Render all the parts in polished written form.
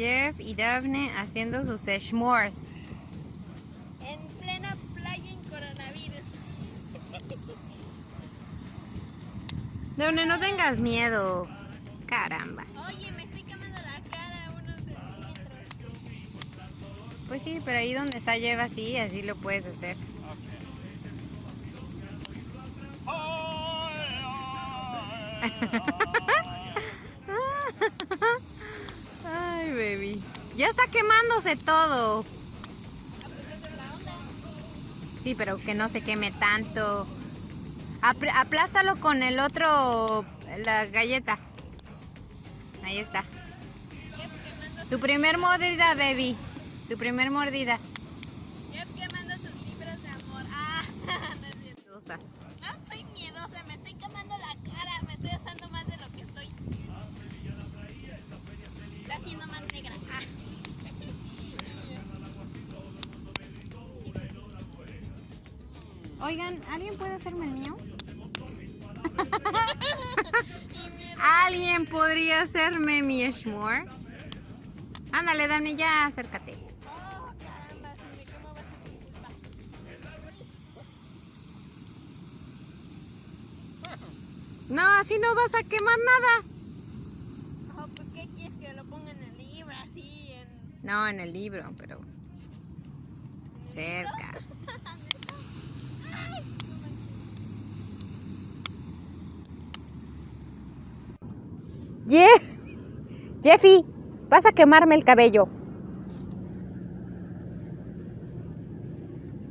Jeff y Daphne haciendo sus s'mores. En plena playa en coronavirus. Daphne, no tengas miedo. Caramba. Oye, me estoy quemando la cara a unos centímetros. Pues sí, pero ahí donde está Jeff así lo puedes hacer. Ay, baby. Ya está quemándose todo. Sí, pero que no se queme tanto. Aplástalo con el otro, la galleta. Ahí está. Tu primer mordida, baby. Tu primer mordida. Jeff quemando sus libros de amor. Ah, no es cierto. No soy miedosa, me estoy quemando la cara. Me estoy asando más de lo que estoy. Está haciendo más negra. Ah. Oigan, ¿alguien puede hacerme el mío? ¿Alguien podría hacerme mi s'more? Ándale, Dani, ya acércate. Oh, caramba, si me quemo va a ser mi culpa. No, así no vas a quemar nada. Oh, pues ¿qué quieres que lo ponga en el libro? Así en... No, en el libro, pero cerca. Jeffy, vas a quemarme el cabello.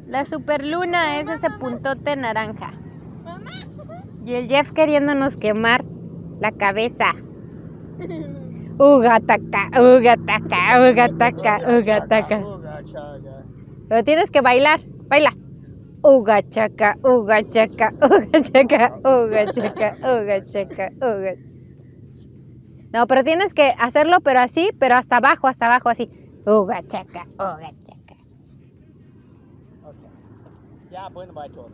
La superluna es ese puntote naranja. Mamá. Y el Jeff queriéndonos quemar la cabeza. Ugataka, ugataka, ugataka, ugataka. Pero tienes que bailar, baila. Ugachaka, ugachaka, ugachaka, ugachaka, ugachaka, ugachaka. No, pero tienes que hacerlo, pero así, pero hasta abajo, así. Ugachaka, ugachaka. Okay. Ya, bueno, va todo.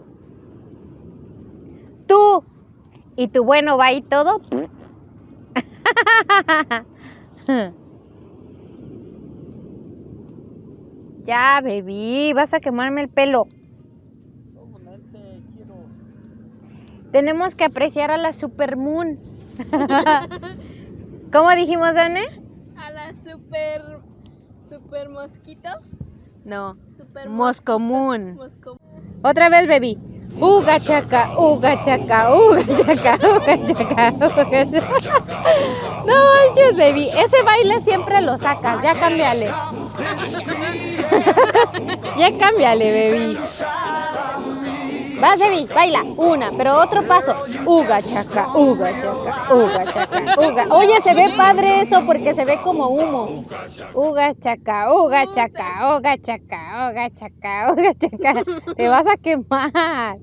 Tú y tu bueno va y todo. Ya, baby, vas a quemarme el pelo. Solamente quiero... Tenemos que apreciar a la supermoon. ¿Cómo dijimos, Dane? A la super mosquito. No, Super Moscomoon. Moscomoon. Otra vez, baby. Uga chaca, uga chaca, uga chaca, uga chaca, uga chaca. No manches, baby. Ese baile siempre lo sacas. Ya cámbiale. Ya cámbiale, baby. Vas, baby, baila. Una, pero otro paso. Uga chaca, uga chaca, uga chaca, uga. Oye, se ve padre eso porque se ve como humo. Uga chaca, uga chaca, uga chaca, uga chaca, uga chaca. Te vas a quemar.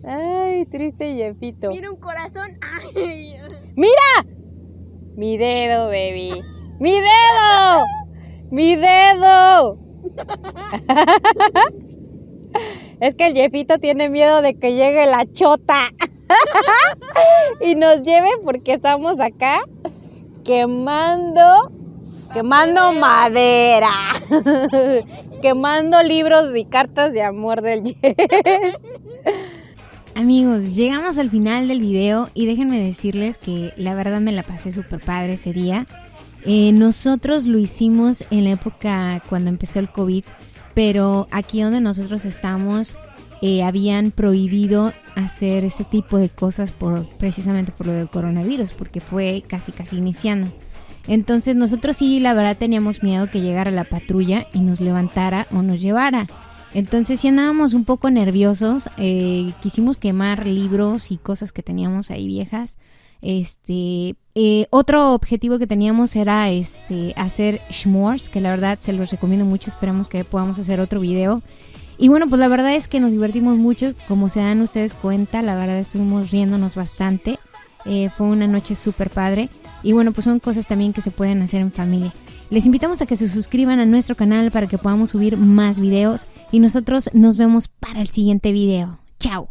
Ay, triste Jeffito. Mira un corazón. Ay. ¡Mira! Mi dedo, baby. ¡Mi dedo! ¡Mi dedo! Es que el Jeffito tiene miedo de que llegue la chota y nos lleve porque estamos acá quemando madera, quemando libros y cartas de amor del Jeff. Amigos, llegamos al final del video y déjenme decirles que la verdad me la pasé súper padre ese día. Nosotros lo hicimos en la época cuando empezó el COVID, pero aquí donde nosotros estamos habían prohibido hacer este tipo de cosas precisamente por lo del coronavirus, porque fue casi iniciando. Entonces nosotros sí, la verdad, teníamos miedo que llegara la patrulla y nos levantara o nos llevara. Entonces sí andábamos un poco nerviosos, quisimos quemar libros y cosas que teníamos ahí viejas. Otro objetivo que teníamos era hacer s'mores, que la verdad se los recomiendo mucho, esperamos que podamos hacer otro video. Y bueno, pues la verdad es que nos divertimos mucho, como se dan ustedes cuenta, la verdad estuvimos riéndonos bastante, fue una noche súper padre. Y bueno, pues son cosas también que se pueden hacer en familia. Les invitamos a que se suscriban a nuestro canal para que podamos subir más videos y nosotros nos vemos para el siguiente video. ¡Chao!